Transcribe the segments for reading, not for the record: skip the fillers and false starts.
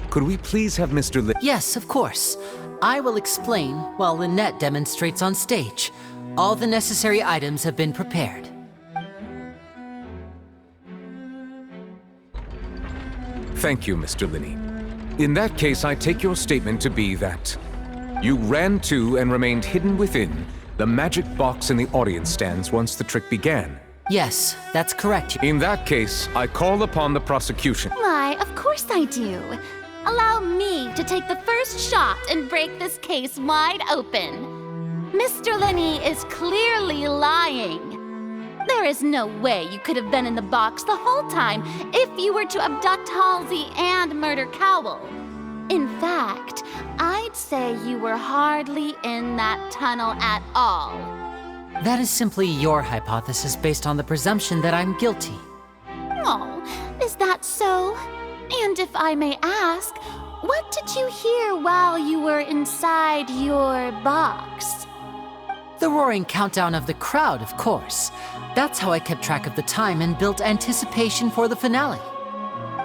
Could we please have Mr. Yes, of course. I will explain while Lynette demonstrates on stage. All the necessary items have been prepared. Thank you, Mr. Lyney. In that case, I take your statement to be that you ran to and remained hidden within the magic box in the audience stands once the trick began. Yes, that's correct. In that case, I call upon the prosecution. Why, of course I do. Allow me to take the first shot and break this case wide open. Mr. Lyney is clearly lying. There is no way you could have been in the box the whole time if you were to abduct Halsey and murder Cowell. In fact, I'd say you were hardly in that tunnel at all. That is simply your hypothesis based on the presumption that I'm guilty. Oh, is that so? And if I may ask, what did you hear while you were inside your box? The roaring countdown of the crowd, of course. That's how I kept track of the time and built anticipation for the finale.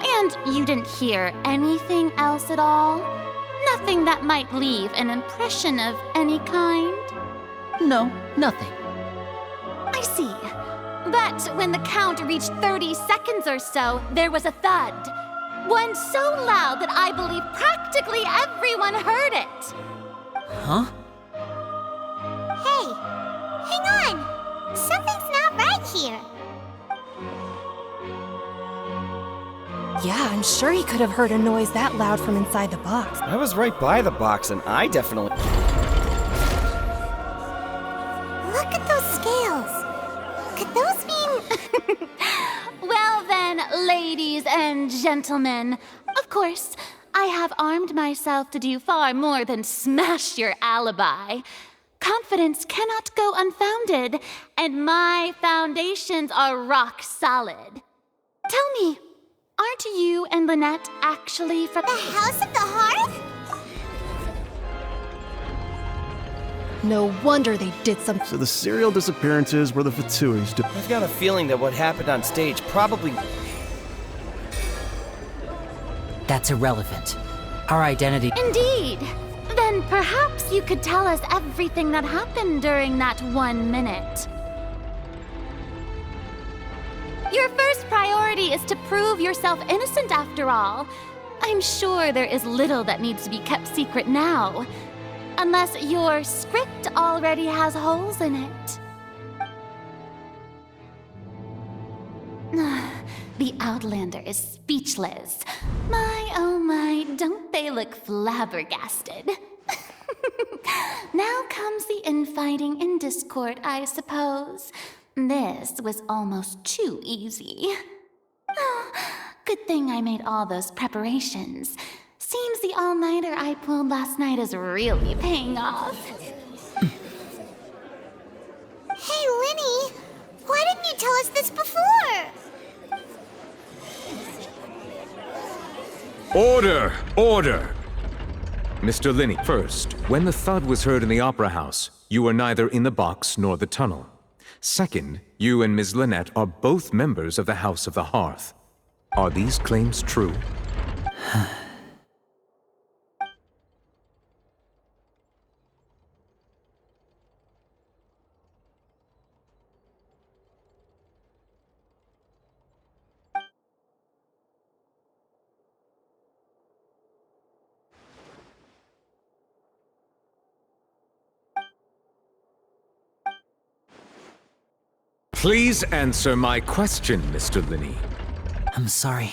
And you didn't hear anything else at all? Nothing that might leave an impression of any kind? No, nothing. I see. But when the count reached 30 seconds or so, there was a thud. One so loud that I believe practically everyone heard it. Huh? Hey, hang on! Something's not right here. Yeah, I'm sure he could have heard a noise that loud from inside the box. I was right by the box, and I definitely... Look at those scales. Could those mean... Well then, ladies and gentlemen, of course, I have armed myself to do far more than smash your alibi. Confidence cannot go unfounded, and my foundations are rock solid. Tell me, aren't you and Lynette actually from The House of the Hearth? No wonder they did something. So the serial disappearances were the Fatuis. I've got a feeling that what happened on stage probably... That's irrelevant. Our identity... Indeed. Then perhaps you could tell us everything that happened during that 1 minute. Your first priority is to prove yourself innocent after all. I'm sure there is little that needs to be kept secret now. Unless your script already has holes in it. The Outlander is speechless. My, oh my, don't they look flabbergasted? Now comes the infighting and discord, I suppose. This was almost too easy. Oh, good thing I made all those preparations. Seems the all-nighter I pulled last night is really paying off. Hey, Lyney, why didn't you tell us this before? Order! Order! Mr. Lyney, first, when the thud was heard in the Opera House, you were neither in the box nor the tunnel. Second, you and Ms. Lynette are both members of the House of the Hearth. Are these claims true? Please answer my question, Mr. Lyney. I'm sorry.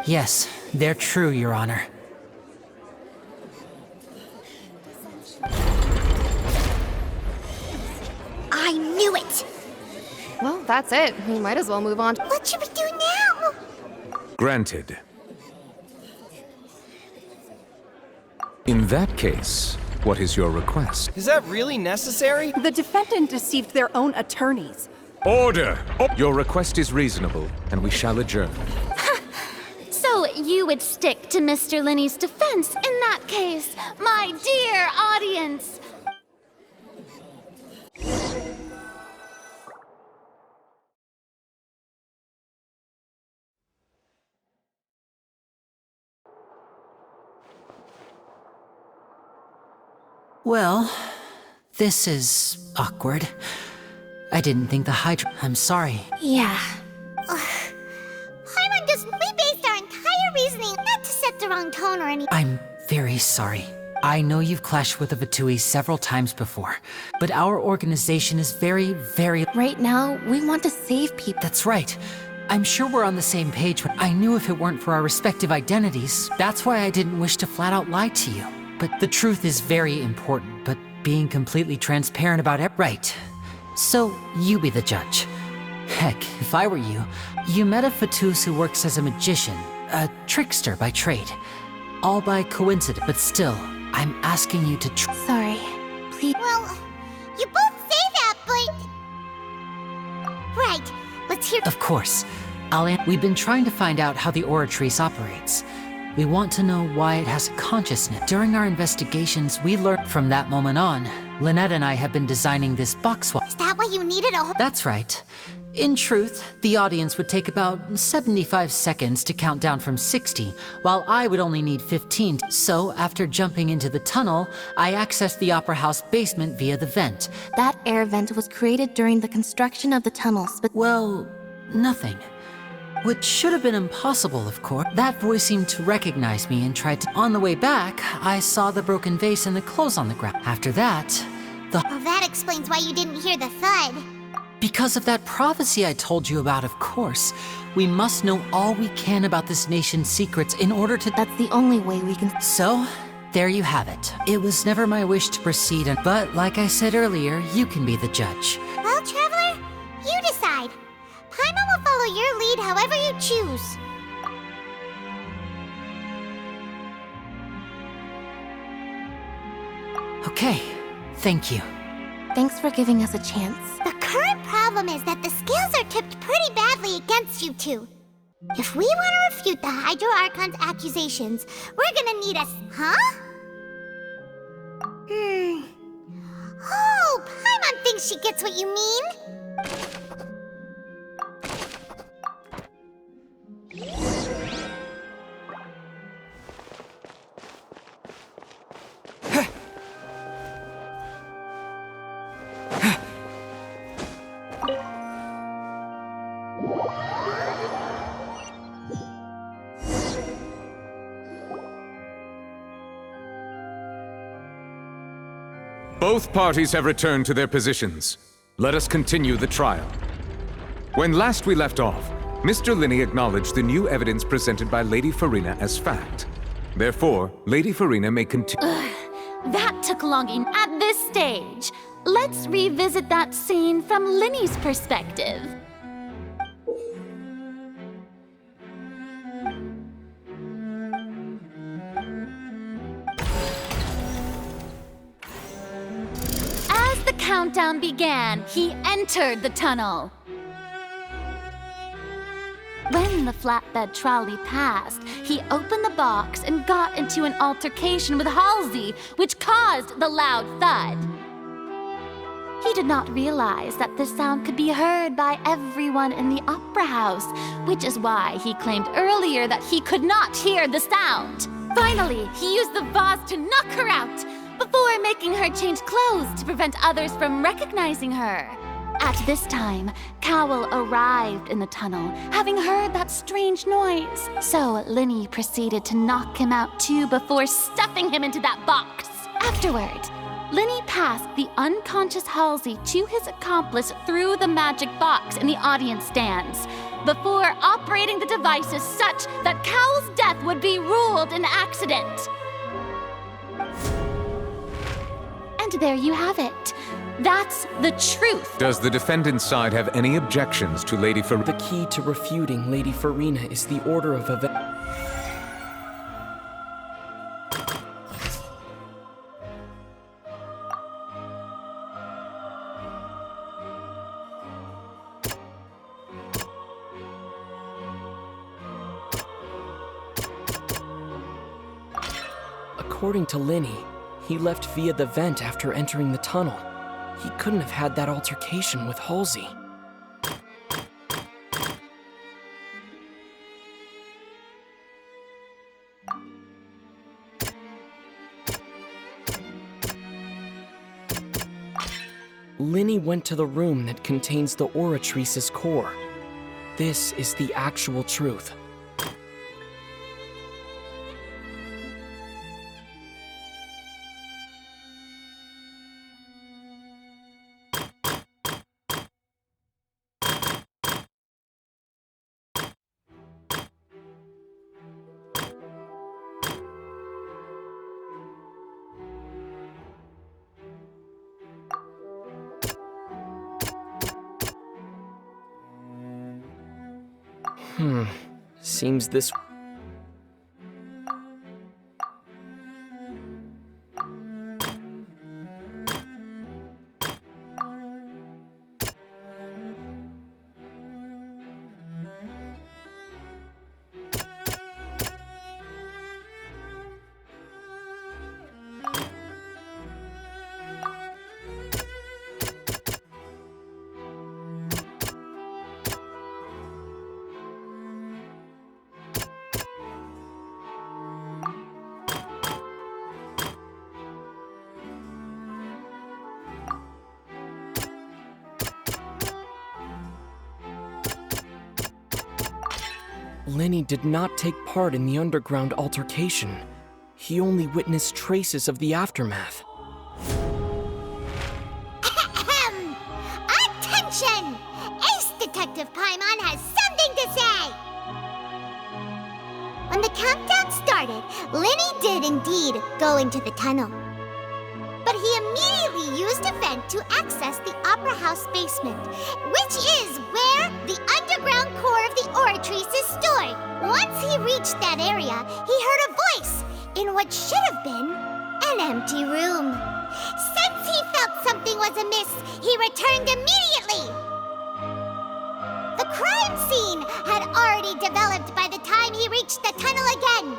Yes, they're true, Your Honor. I knew it! Well, that's it. We might as well move on. What should we do now? Granted. In that case, what is your request? Is that really necessary? The defendant deceived their own attorneys. Order! Your request is reasonable, and we shall adjourn. So you would stick to Mr. Lyney's defense in that case, my dear audience. Well, this is awkward. I didn't think the Hydra. I'm sorry. Yeah. Paimon we based our entire reasoning not to set the wrong tone or anything. I'm very sorry. I know you've clashed with the Vitui several times before, but our organization is very... Right now, we want to save people. That's right. I'm sure we're on the same page, but I knew if it weren't for our respective identities, that's why I didn't wish to flat out lie to you. But the truth is very important, but being completely transparent about it... Right. So, you be the judge. Heck, if I were you, you met a Fatus who works as a magician, a trickster by trade. All by coincidence, but still, I'm asking you to Sorry. Please. Well, you both say that, but... Right. Let's hear... Of course. We've been trying to find out how the Oratrice operates. We want to know why it has a consciousness. During our investigations, we learned from that moment on, Lynette and I have been designing this box swap. Is that why you needed a whole... That's right. In truth, the audience would take about 75 seconds to count down from 60, while I would only need 15. So, after jumping into the tunnel, I accessed the Opera House basement via the vent. That air vent was created during the construction of the tunnels, but... Well, nothing. Which should have been impossible, of course. That voice seemed to recognize me and tried to... On the way back, I saw the broken vase and the clothes on the ground. After that, Well, that explains why you didn't hear the thud. Because of that prophecy I told you about, of course. We must know all we can about this nation's secrets in order to... That's the only way we can... So, there you have it. It was never my wish to proceed, but like I said earlier, you can be the judge. Well, Traveler, you decide. Paimon will follow your lead however you choose. Okay, thank you. Thanks for giving us a chance. The current problem is that the scales are tipped pretty badly against you two. If we want to refute the Hydro Archon's accusations, we're gonna need a... Huh? Oh, Paimon thinks she gets what you mean. Both parties have returned to their positions. Let us continue the trial. When last we left off, Mr. Lyney acknowledged the new evidence presented by Lady Farina as fact. Therefore, Lady Farina may continue. That took long enough. At this stage, let's revisit that scene from Lyney's perspective. As the countdown began, he entered the tunnel. When the flatbed trolley passed, he opened the box and got into an altercation with Halsey, which caused the loud thud. He did not realize that this sound could be heard by everyone in the Opera House, which is why he claimed earlier that he could not hear the sound. Finally, he used the vase to knock her out, before making her change clothes to prevent others from recognizing her. At this time, Cowell arrived in the tunnel, having heard that strange noise. So Lyney proceeded to knock him out too before stuffing him into that box. Afterward, Lyney passed the unconscious Halsey to his accomplice through the magic box in the audience stands, before operating the devices such that Cowell's death would be ruled an accident. And there you have it. That's the truth. Does the defendant's side have any objections to Lady Farina? The key to refuting Lady Farina is the order of events. According to Lyney, he left via the vent after entering the tunnel. He couldn't have had that altercation with Halsey. Lyney went to the room that contains the Oratrice's core. This is the actual truth. Seems this... Lyney did not take part in the underground altercation. He only witnessed traces of the aftermath. Ahem! Attention! Ace Detective Paimon has something to say! When the countdown started, Lyney did indeed go into the tunnel. But he immediately used a vent to access the Opera House basement, which is where the underground core of the Oratrice is stored. Once he reached that area, he heard a voice in what should have been an empty room. Since he felt something was amiss, he returned immediately. The crime scene had already developed by the time he reached the tunnel again.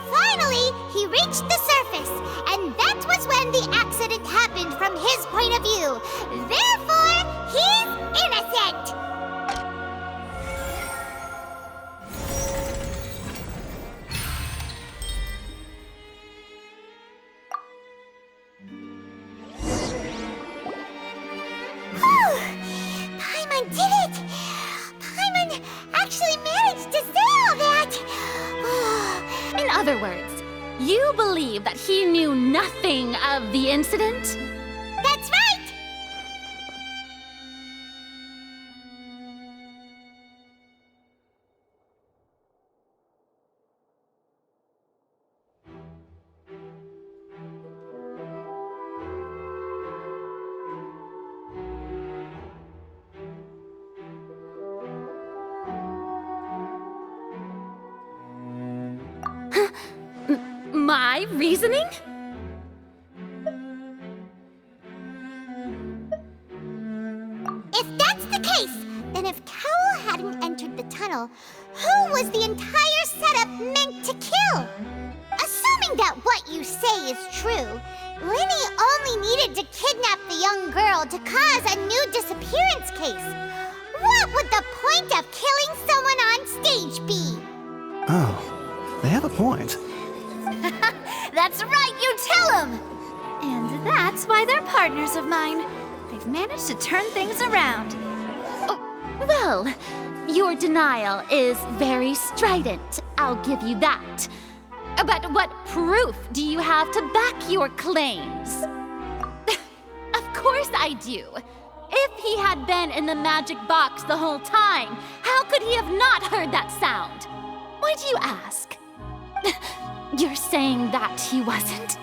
Finally, he reached the surface, and that was when the accident happened from his point of view. Therefore, he's innocent! Whew! Paimon did it! Paimon actually managed to say all that! In other words, you believe that he knew nothing of the incident? That's right! My reasoning? If that's the case, then if Cowell hadn't entered the tunnel, who was the entire setup meant to kill? Assuming that what you say is true, Lyney only needed to kidnap the young girl to cause a new disappearance case. What would the point of killing someone on stage be? Oh, they have a point. That's right, you tell him! And that's why they're partners of mine. They've managed to turn things around. Oh, well, your denial is very strident, I'll give you that. But what proof do you have to back your claims? Of course I do. If he had been in the magic box the whole time, how could he have not heard that sound? Why do you ask? You're saying that he wasn't?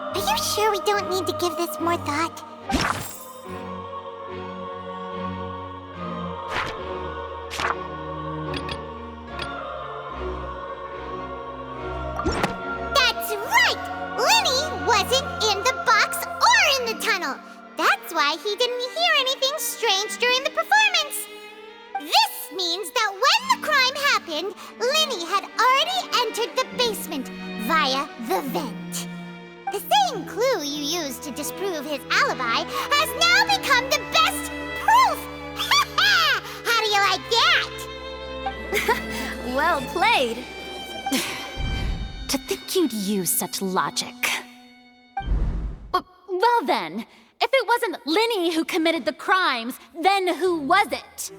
Are you sure we don't need to give this more thought? That's right! Lyney wasn't in the box or in the tunnel. That's why he didn't hear anything strange during the performance. This entered the basement via the vent. The same clue you used to disprove his alibi has now become the best proof! How do you like that? Well played. To think you'd use such logic. Well then, if it wasn't Lyney who committed the crimes, then who was it?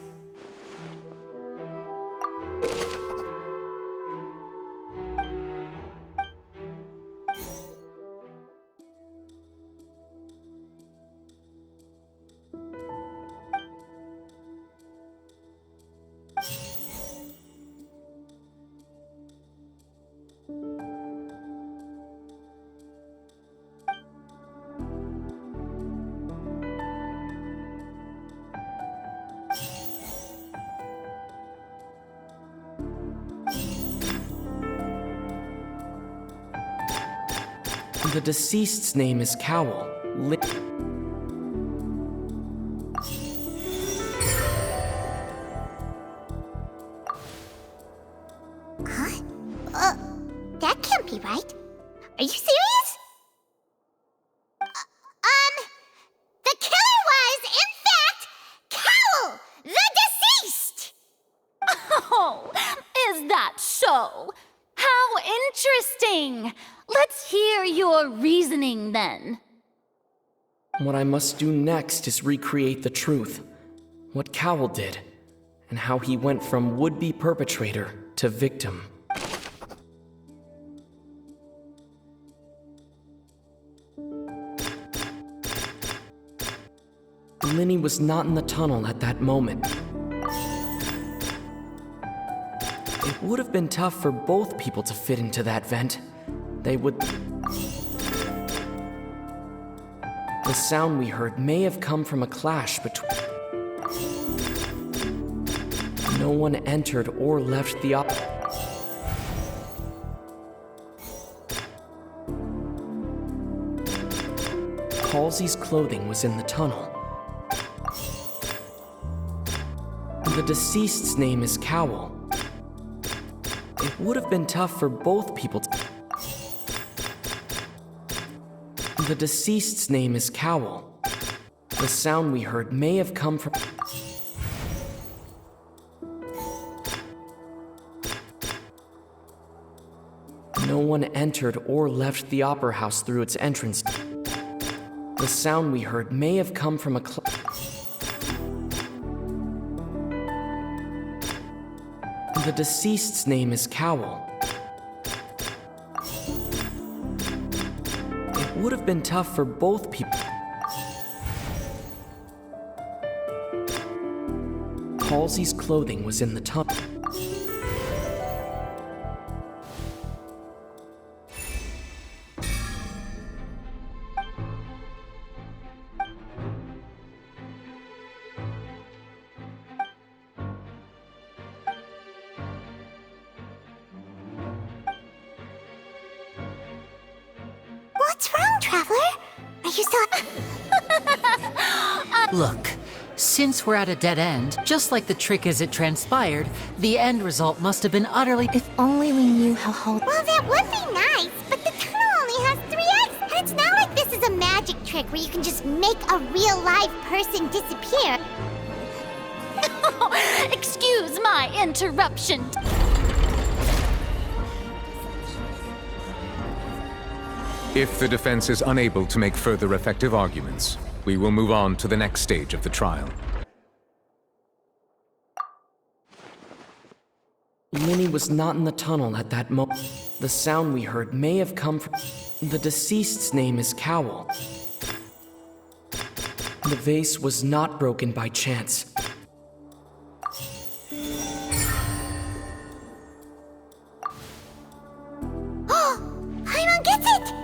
The deceased's name is Cowell. That can't be right. Are you serious? The killer was, in fact, Cowell, the deceased! Oh, is that so? How interesting! Let's hear your reasoning then. What I must do next is recreate the truth. What Cowell did, and how he went from would-be perpetrator to victim. Lyney was not in the tunnel at that moment. It would have been tough for both people to fit into that vent. They would... The sound we heard may have come from a clash between... No one entered or left the Halsey's clothing was in the tunnel. The deceased's name is Cowell. It would have been tough for both people to... The deceased's name is Cowell. The sound we heard may have come from... No one entered or left the opera house through its entrance. The sound we heard may have come from a The deceased's name is Cowell. It would have been tough for both people. Halsey's clothing was in the tunnel. What's wrong, Traveler? Are you still... Look, since we're at a dead end, just like the trick as it transpired, the end result must have been utterly... If only we knew how hard. Well, that would be nice, but the tunnel only has 3 exits. And it's not like this is a magic trick where you can just make a real live person disappear. Excuse my interruption. If the defense is unable to make further effective arguments, we will move on to the next stage of the trial. Lyney was not in the tunnel at that moment. The sound we heard may have come from... The deceased's name is Cowell. The vase was not broken by chance. Paimon gets it!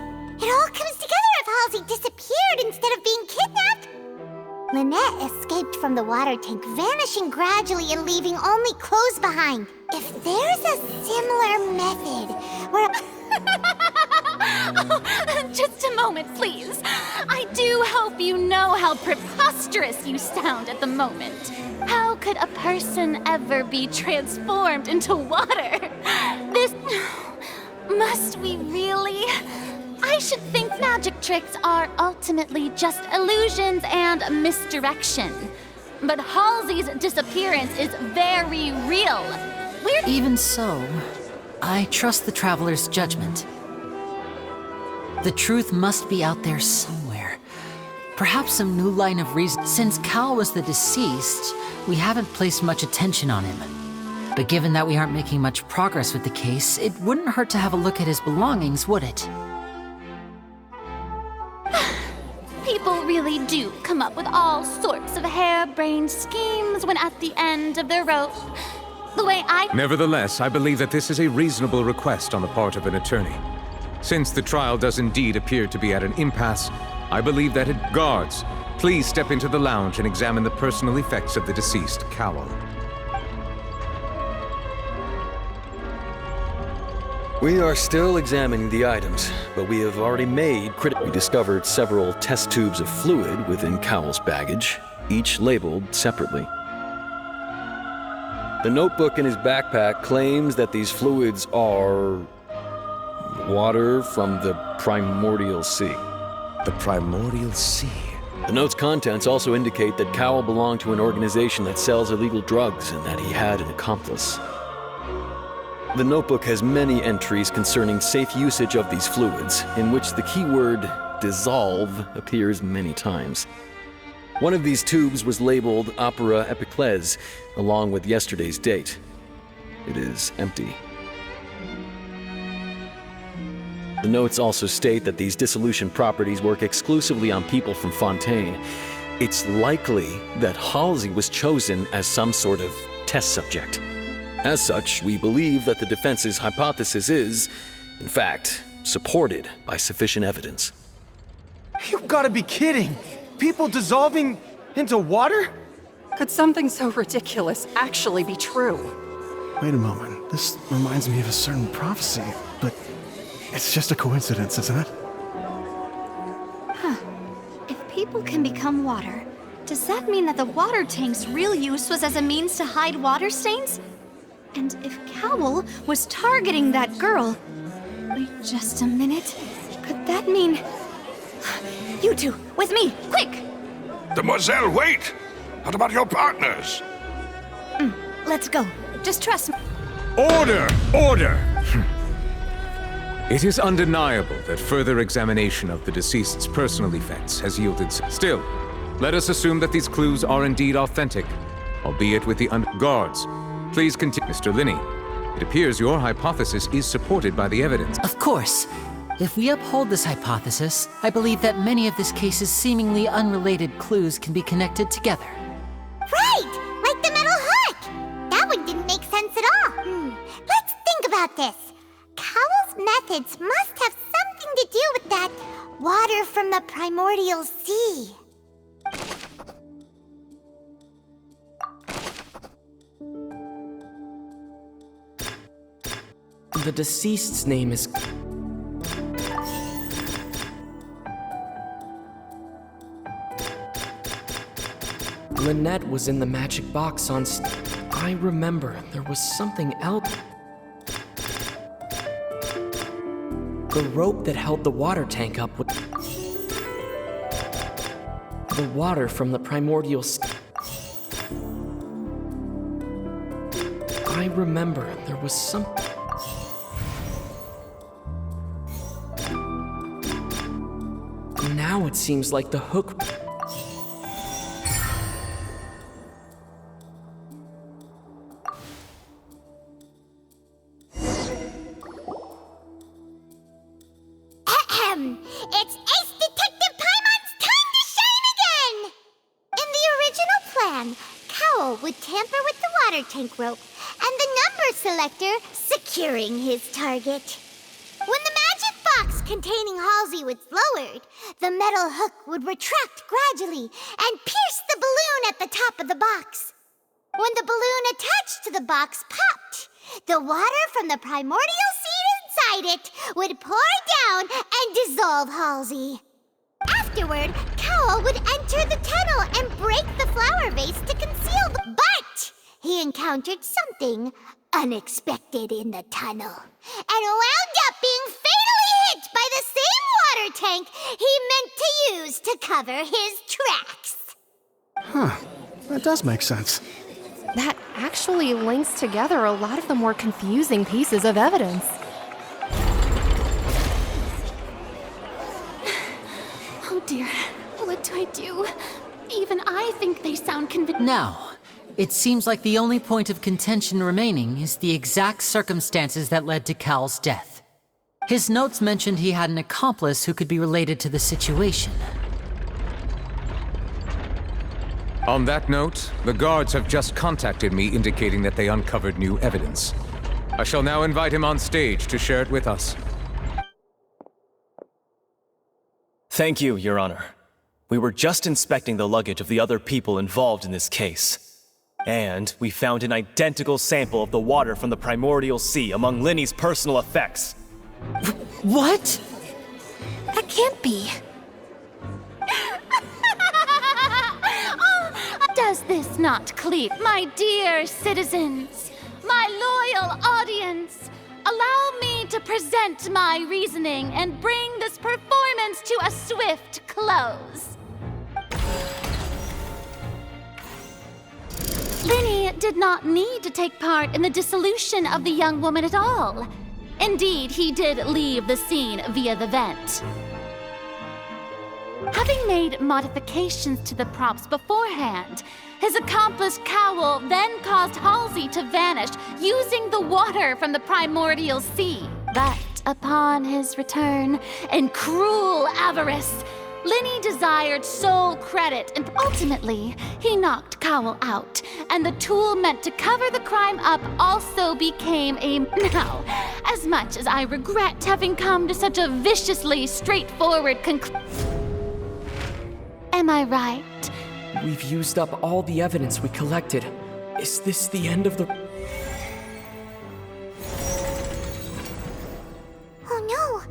It all comes together if Halsey disappeared instead of being kidnapped. Lynette escaped from the water tank, vanishing gradually and leaving only clothes behind. If there's a similar method where... Just a moment, please. I do hope you know how preposterous you sound at the moment. How could a person ever be transformed into water? Must we really? I should think magic tricks are ultimately just illusions and misdirection. But Halsey's disappearance is very real. Even so, I trust the Traveler's judgment. The truth must be out there somewhere. Perhaps some new line of reason. Since Cal was the deceased, we haven't placed much attention on him. But given that we aren't making much progress with the case, it wouldn't hurt to have a look at his belongings, would it? People really do come up with all sorts of harebrained schemes when at the end of their rope. The way Nevertheless, I believe that this is a reasonable request on the part of an attorney. Since the trial does indeed appear to be at an impasse, I believe that Guards, please step into the lounge and examine the personal effects of the deceased Cowell. We are still examining the items, but we have already made We discovered several test tubes of fluid within Cowell's baggage, each labeled separately. The notebook in his backpack claims that these fluids are water from the primordial sea. The primordial sea? The note's contents also indicate that Cowell belonged to an organization that sells illegal drugs and that he had an accomplice. The notebook has many entries concerning safe usage of these fluids, in which the keyword dissolve appears many times. One of these tubes was labeled Opera Epiclese, along with yesterday's date. It is empty. The notes also state that these dissolution properties work exclusively on people from Fontaine. It's likely that Halsey was chosen as some sort of test subject. As such, we believe that the defense's hypothesis is, in fact, supported by sufficient evidence. You've got to be kidding! People dissolving into water? Could something so ridiculous actually be true? Wait a moment. This reminds me of a certain prophecy, but it's just a coincidence, isn't it? Huh. If people can become water, does that mean that the water tank's real use was as a means to hide water stains? And if Cowell was targeting that girl... Wait just a minute. Could that mean... You two, with me, quick! Demoiselle, wait! What about your partners? Let's go. Just trust me. Order! Order! It is undeniable that further examination of the deceased's personal effects has yielded... Still, let us assume that these clues are indeed authentic, albeit with the Guards, please continue. Mr. Lyney, it appears your hypothesis is supported by the evidence. Of course. If we uphold this hypothesis, I believe that many of this case's seemingly unrelated clues can be connected together. Right! Like the metal hook! That one didn't make sense at all. Let's think about this. Cowell's methods must have something to do with that water from the primordial sea. The deceased's name is... Lynette was in the magic box on I remember there was something else. The rope that held the water tank up with... The water from the primordial I remember there was some... Now it seems like the hook... It's Ace Detective Paimon's time to shine again! In the original plan, Cowell would tamper with the water tank rope and the number selector securing his target. When the magic box containing Halsey was lowered, the metal hook would retract gradually and pierce the balloon at the top of the box. When the balloon attached to the box popped, the water from the primordial seed inside it would pour down and dissolve Halsey. Afterward, Cowell would enter the tunnel and break the flower vase to conceal the... But he encountered something unexpected in the tunnel and wound up being fatally hit by the same water tank he meant to use to cover his tracks. Huh. That does make sense. That actually links together a lot of the more confusing pieces of evidence. Oh dear, what do I do? Even I think they sound convincing. Now, it seems like the only point of contention remaining is the exact circumstances that led to Cal's death. His notes mentioned he had an accomplice who could be related to the situation. On that note, the guards have just contacted me indicating that they uncovered new evidence. I shall now invite him on stage to share it with us. Thank you, Your Honor. We were just inspecting the luggage of the other people involved in this case. And we found an identical sample of the water from the primordial sea among Lyney's personal effects. What? That can't be. Does this not clear? My dear citizens, my loyal audience, allow me to present my reasoning and bring this performance to a swift close. Lyney did not need to take part in the dissolution of the young woman at all. Indeed, he did leave the scene via the vent. Having made modifications to the props beforehand, his accomplice Cowell then caused Halsey to vanish using the water from the primordial sea. But upon his return, in cruel avarice, Lyney desired sole credit, and ultimately, he knocked Cowell out, and the tool meant to cover the crime up also became a... Now, as much as I regret having come to such a viciously straightforward conclusion... Am I right? We've used up all the evidence we collected. Is this the end of the... Oh no!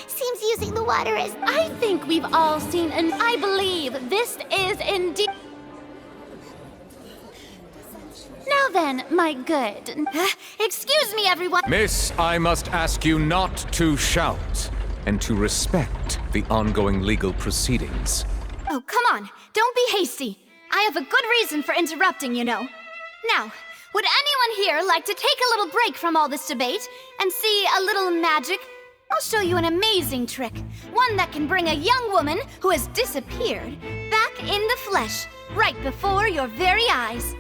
Seems using the water is... I think we've all seen, and I believe this is indeed... Now then, my good... Excuse me, everyone! Miss, I must ask you not to shout and to respect the ongoing legal proceedings. Oh, come on. Don't be hasty. I have a good reason for interrupting, you know. Now, would anyone here like to take a little break from all this debate and see a little magic? I'll show you an amazing trick. One that can bring a young woman who has disappeared back in the flesh, right before your very eyes.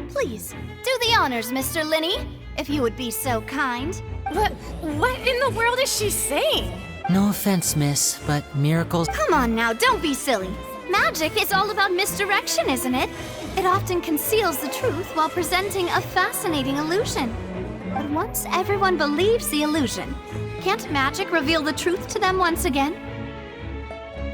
Please, do the honors, Mr. Lyney, if you would be so kind. What in the world is she saying? No offense, miss, but miracles... Come on now, don't be silly. Magic is all about misdirection, isn't it? It often conceals the truth while presenting a fascinating illusion. But once everyone believes the illusion, can't magic reveal the truth to them once again?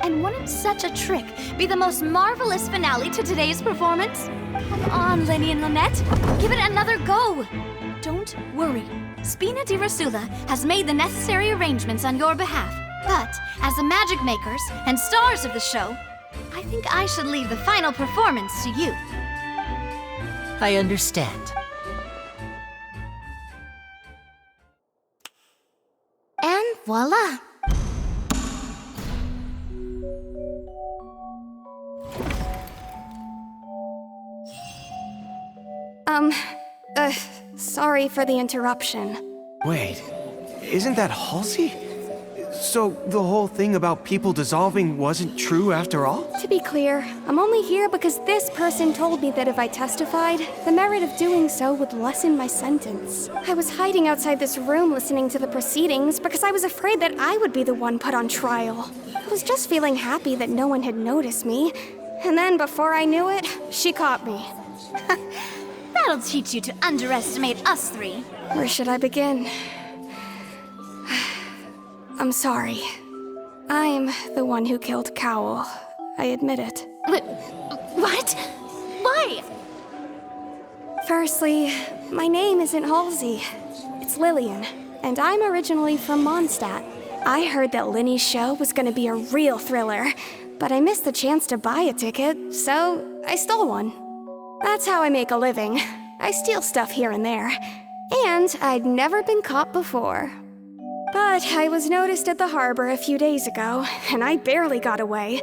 And wouldn't such a trick be the most marvelous finale to today's performance? Come on, Lyney and Lynette, give it another go. Don't worry. Spina di Rasula has made the necessary arrangements on your behalf. But as the magic makers and stars of the show, I think I should leave the final performance to you. I understand. And voila! Sorry for the interruption. Wait, isn't that Halsey? So the whole thing about people dissolving wasn't true after all? To be clear, I'm only here because this person told me that if I testified, the merit of doing so would lessen my sentence. I was hiding outside this room listening to the proceedings because I was afraid that I would be the one put on trial. I was just feeling happy that no one had noticed me. And then before I knew it, she caught me. That'll teach you to underestimate us three. Where should I begin? I'm sorry. I'm the one who killed Cowell. I admit it. What? Why? Firstly, my name isn't Halsey. It's Lillian, and I'm originally from Mondstadt. I heard that Lyney's show was gonna be a real thriller, but I missed the chance to buy a ticket, so I stole one. That's how I make a living. I steal stuff here and there. And I'd never been caught before. But I was noticed at the harbor a few days ago, and I barely got away.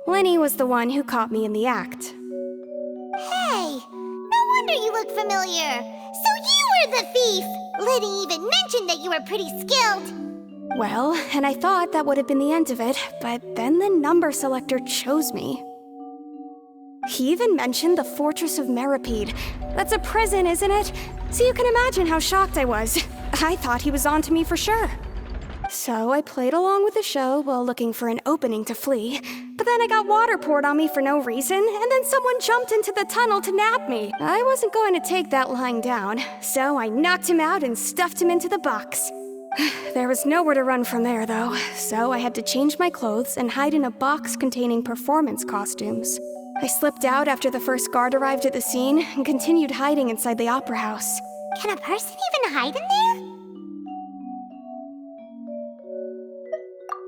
Lyney was the one who caught me in the act. Hey, no wonder you look familiar. So you were the thief! Lyney even mentioned that you were pretty skilled. Well, and I thought that would have been the end of it, but then the number selector chose me. He even mentioned the Fortress of Meripede. That's a prison, isn't it? So you can imagine how shocked I was. I thought he was on to me for sure. So I played along with the show while looking for an opening to flee. But then I got water poured on me for no reason, and then someone jumped into the tunnel to nab me. I wasn't going to take that lying down, so I knocked him out and stuffed him into the box. There was nowhere to run from there, though, so I had to change my clothes and hide in a box containing performance costumes. I slipped out after the first guard arrived at the scene and continued hiding inside the opera house. Can a person even hide in there?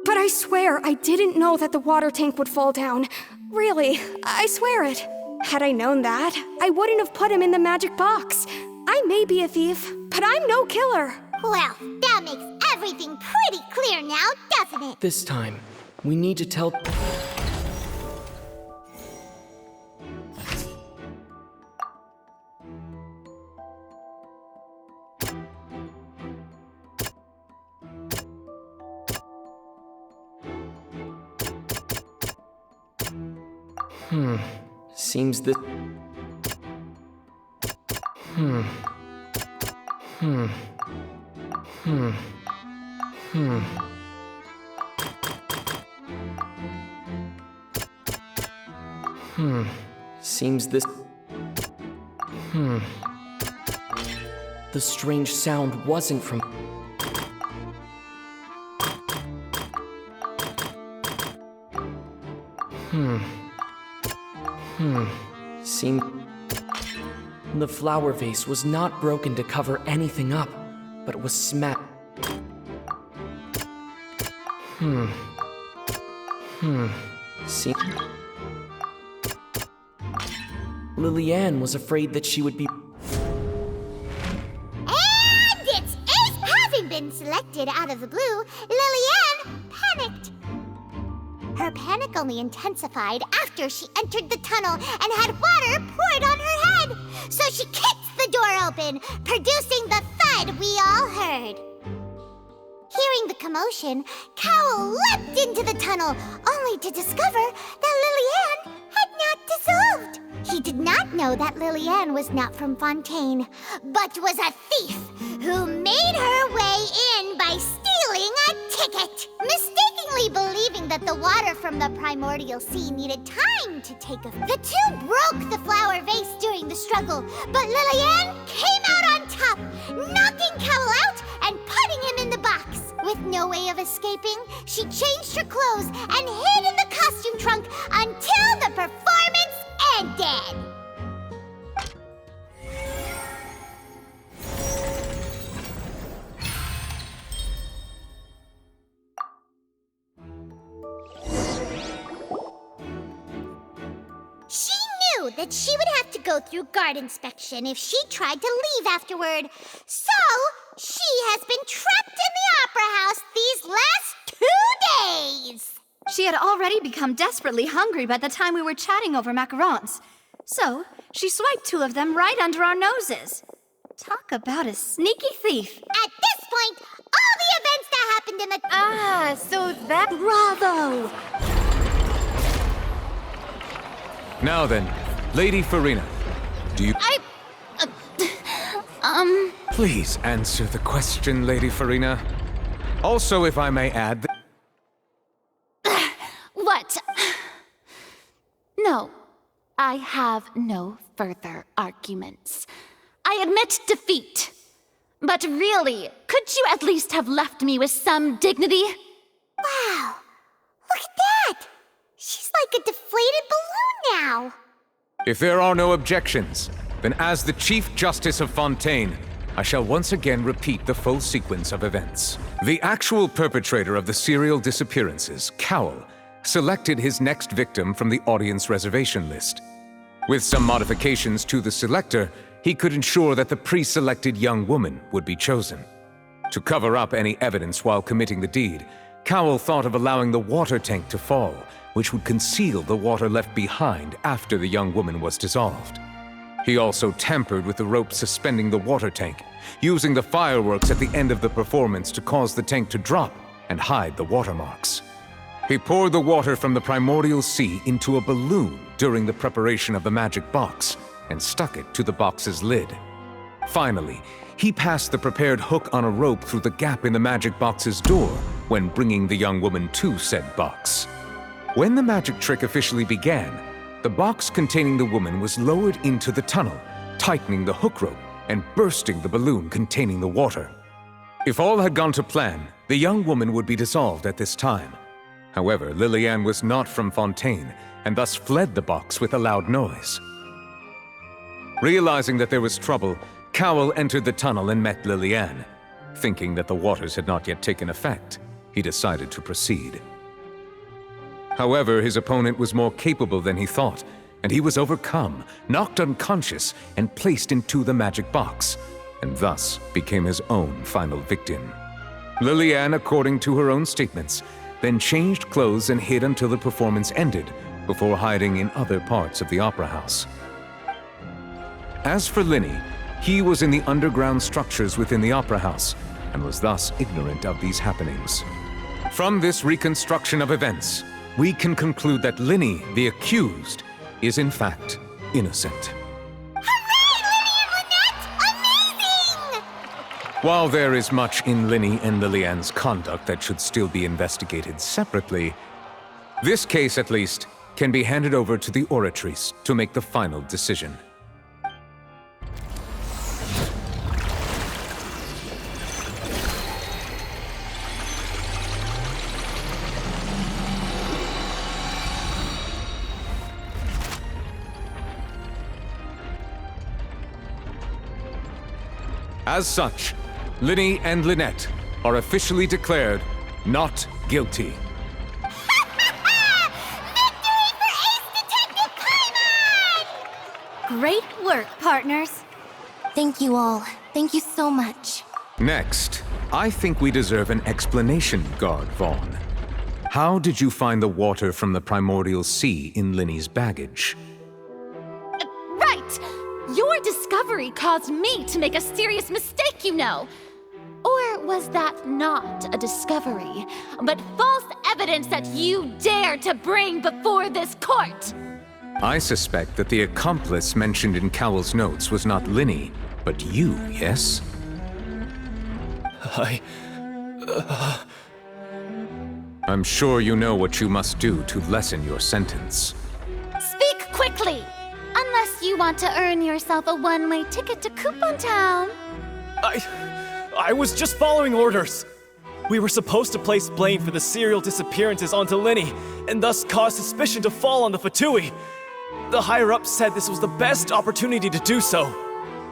But I swear I didn't know that the water tank would fall down. Really, I swear it. Had I known that, I wouldn't have put him in the magic box. I may be a thief, but I'm no killer. Well, that makes everything pretty clear now, doesn't it? This time, we need to tell... Seems that... Seems this... The strange sound wasn't from... The flower vase was not broken to cover anything up, but was smacked. Lillian was afraid that she would be... And it's Ace! Having been selected out of the blue, Lillian panicked. Her panic only intensified after she entered the tunnel and had water poured on her head. So she kicked the door open, producing the thud we all heard. Hearing the commotion, Cowl leapt into the tunnel, only to discover that Lillian had not dissolved. He did not know that Lillian was not from Fontaine, but was a thief who made her way in by stealing a ticket. Mistakenly believing that the water from the primordial sea needed time to take effect. The two broke the flower vase during the struggle, but Lillian came out on top, knocking Cowl out and putting him in the box. With no way of escaping, she changed her clothes and hid in the costume trunk until the performance ended. She knew that she would have to go through guard inspection if she tried to leave afterward. So, she has been trapped in the opera house these last 2 days. She had already become desperately hungry by the time we were chatting over macarons. So, she swiped 2 of them right under our noses. Talk about a sneaky thief. At this point, all the events that happened in the... so that... Bravo! Now then, Lady Farina, do you... Please answer the question, Lady Farina. Also, if I may add... What? No, I have no further arguments. I admit defeat. But really, could you at least have left me with some dignity? Wow, look at that! She's like a deflated balloon now. If there are no objections, then as the Chief Justice of Fontaine, I shall once again repeat the full sequence of events. The actual perpetrator of the serial disappearances, Cowl, selected his next victim from the audience reservation list. With some modifications to the selector, he could ensure that the pre-selected young woman would be chosen. To cover up any evidence while committing the deed, Cowell thought of allowing the water tank to fall, which would conceal the water left behind after the young woman was dissolved. He also tampered with the rope suspending the water tank, using the fireworks at the end of the performance to cause the tank to drop and hide the watermarks. He poured the water from the primordial sea into a balloon during the preparation of the magic box and stuck it to the box's lid. Finally, he passed the prepared hook on a rope through the gap in the magic box's door when bringing the young woman to said box. When the magic trick officially began, the box containing the woman was lowered into the tunnel, tightening the hook rope and bursting the balloon containing the water. If all had gone to plan, the young woman would be dissolved at this time. However, Lillian was not from Fontaine, and thus fled the box with a loud noise. Realizing that there was trouble, Cowell entered the tunnel and met Lillian. Thinking that the waters had not yet taken effect, he decided to proceed. However, his opponent was more capable than he thought, and he was overcome, knocked unconscious, and placed into the magic box, and thus became his own final victim. Lillian, according to her own statements, then changed clothes and hid until the performance ended, before hiding in other parts of the opera house. As for Lyney, he was in the underground structures within the opera house, and was thus ignorant of these happenings. From this reconstruction of events, we can conclude that Lyney, the accused, is in fact innocent. While there is much in Lyney and Lillian's conduct that should still be investigated separately, this case, at least, can be handed over to the Oratrice to make the final decision. As such, Lyney and Lynette are officially declared not guilty. Great work, partners. Thank you all. Thank you so much. Next, I think we deserve an explanation, Guard Vaughn. How did you find the water from the primordial sea in Lyney's baggage? Right! Your discovery caused me to make a serious mistake, you know. Or was that not a discovery, but false evidence that you dared to bring before this court? I suspect that the accomplice mentioned in Cowell's notes was not Lyney, but you, yes? I'm sure you know what you must do to lessen your sentence. Speak quickly! Unless you want to earn yourself a one-way ticket to Coupon Town. I was just following orders. We were supposed to place blame for the serial disappearances onto Lyney, and thus cause suspicion to fall on the Fatui. The higher-ups said this was the best opportunity to do so.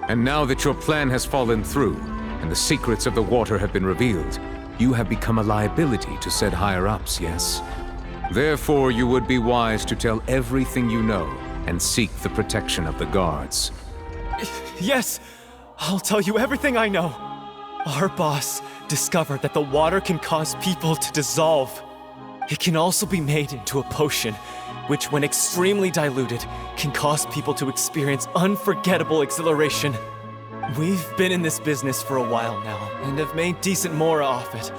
And now that your plan has fallen through, and the secrets of the water have been revealed, you have become a liability to said higher-ups, yes? Therefore, you would be wise to tell everything you know, and seek the protection of the guards. Yes, I'll tell you everything I know. Our boss discovered that the water can cause people to dissolve. It can also be made into a potion, which when extremely diluted, can cause people to experience unforgettable exhilaration. We've been in this business for a while now, and have made decent mora off it.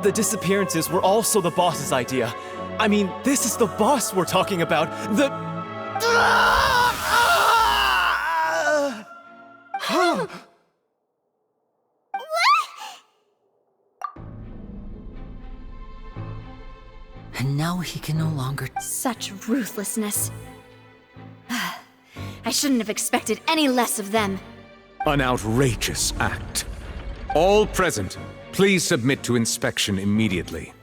The disappearances were also the boss's idea. I mean, this is the boss we're talking about. And now he can no longer... Such ruthlessness. I shouldn't have expected any less of them. An outrageous act. All present, please submit to inspection immediately.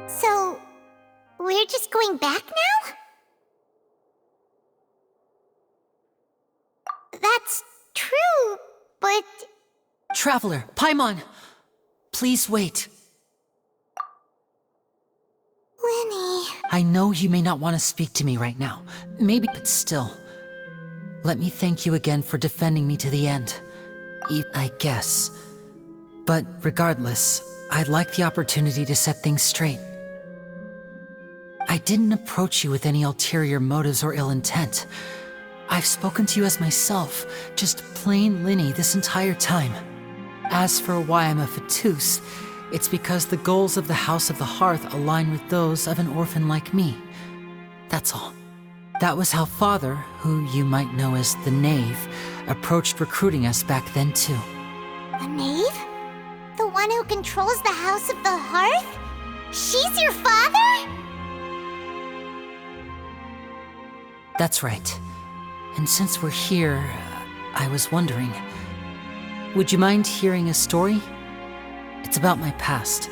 So, we're just going back now? Traveler, Paimon! Please wait. Lyney. I know you may not want to speak to me right now. Maybe, but still. Let me thank you again for defending me to the end. I guess. But regardless, I'd like the opportunity to set things straight. I didn't approach you with any ulterior motives or ill intent. I've spoken to you as myself, just plain Lyney this entire time. As for why I'm a Fatous, it's because the goals of the House of the Hearth align with those of an orphan like me. That's all. That was how Father, who you might know as the Knave, approached recruiting us back then too. The Knave? The one who controls the House of the Hearth? She's your father? That's right. And since we're here, I was wondering, would you mind hearing a story? It's about my past.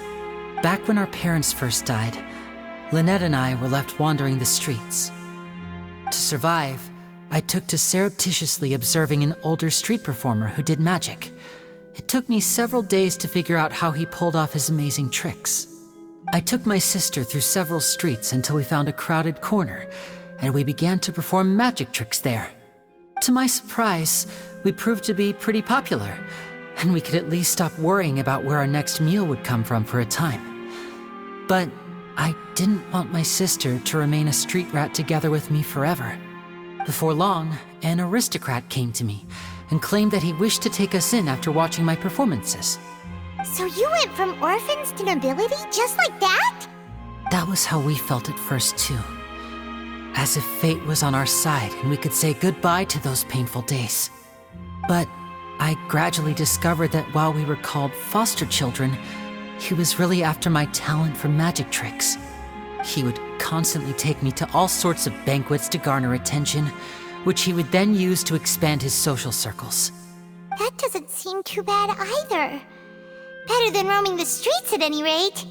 Back when our parents first died, Lynette and I were left wandering the streets. To survive, I took to surreptitiously observing an older street performer who did magic. It took me several days to figure out how he pulled off his amazing tricks. I took my sister through several streets until we found a crowded corner, and we began to perform magic tricks there. To my surprise, we proved to be pretty popular, and we could at least stop worrying about where our next meal would come from for a time. But I didn't want my sister to remain a street rat together with me forever. Before long, an aristocrat came to me and claimed that he wished to take us in after watching my performances. So you went from orphans to nobility just like that? That was how we felt at first too. As if fate was on our side and we could say goodbye to those painful days. But I gradually discovered that while we were called foster children, he was really after my talent for magic tricks. He would constantly take me to all sorts of banquets to garner attention, which he would then use to expand his social circles. That doesn't seem too bad either. Better than roaming the streets at any rate.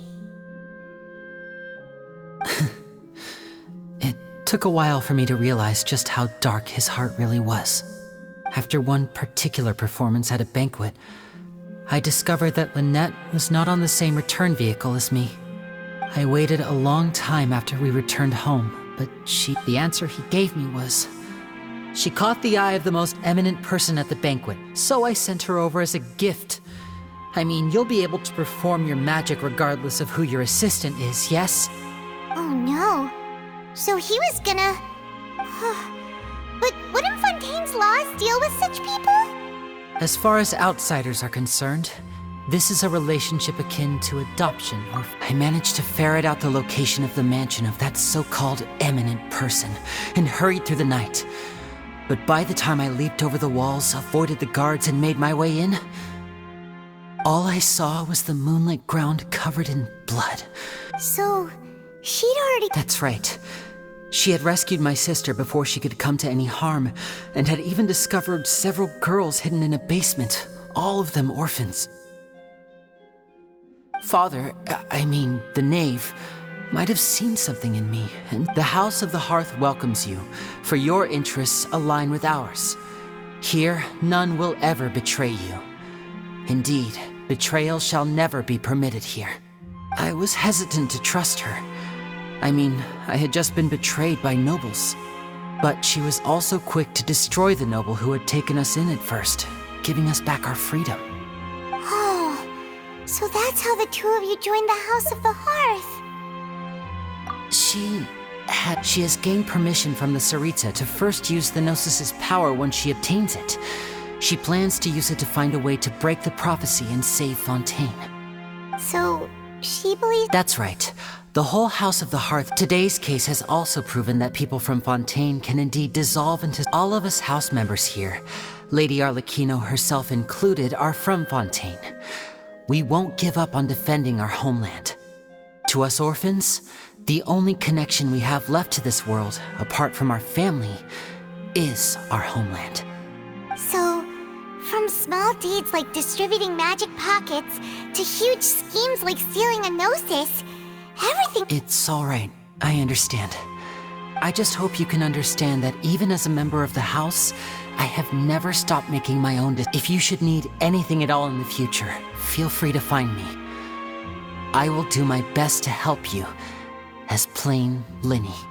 It took a while for me to realize just how dark his heart really was. After one particular performance at a banquet, I discovered that Lynette was not on the same return vehicle as me. I waited a long time after we returned home, but the answer he gave me was, she caught the eye of the most eminent person at the banquet, so I sent her over as a gift. I mean, you'll be able to perform your magic regardless of who your assistant is, yes? Oh no. So he was gonna... But wouldn't Fontaine's laws deal with such people? As far as outsiders are concerned, this is a relationship akin to adoption, or I managed to ferret out the location of the mansion of that so-called eminent person and hurried through the night. But by the time I leaped over the walls, avoided the guards, and made my way in, all I saw was the moonlit ground covered in blood. So, she'd already... That's right. She had rescued my sister before she could come to any harm, and had even discovered several girls hidden in a basement, all of them orphans. Father, the Knave, might have seen something in me, and the House of the Hearth welcomes you, for your interests align with ours. Here, none will ever betray you. Indeed, betrayal shall never be permitted here. I was hesitant to trust her. I had just been betrayed by nobles. But she was also quick to destroy the noble who had taken us in at first, giving us back our freedom. Oh, so that's how the two of you joined the House of the Hearth. She has gained permission from the Tsaritsa to first use the Gnosis' power when she obtains it. She plans to use it to find a way to break the prophecy and save Fontaine. So, she believes... That's right. The whole House of the Hearth. Today's case has also proven that people from Fontaine can indeed dissolve into... All of us house members here, Lady Arlecchino herself included, are from Fontaine. We won't give up on defending our homeland. To us orphans, the only connection we have left to this world, apart from our family, is our homeland. So, from small deeds like distributing magic pockets to huge schemes like stealing a Gnosis, everything... It's all right. I understand. I just hope you can understand that even as a member of the House, I have never stopped making my own decisions. If you should need anything at all in the future, feel free to find me. I will do my best to help you, as plain Lyney.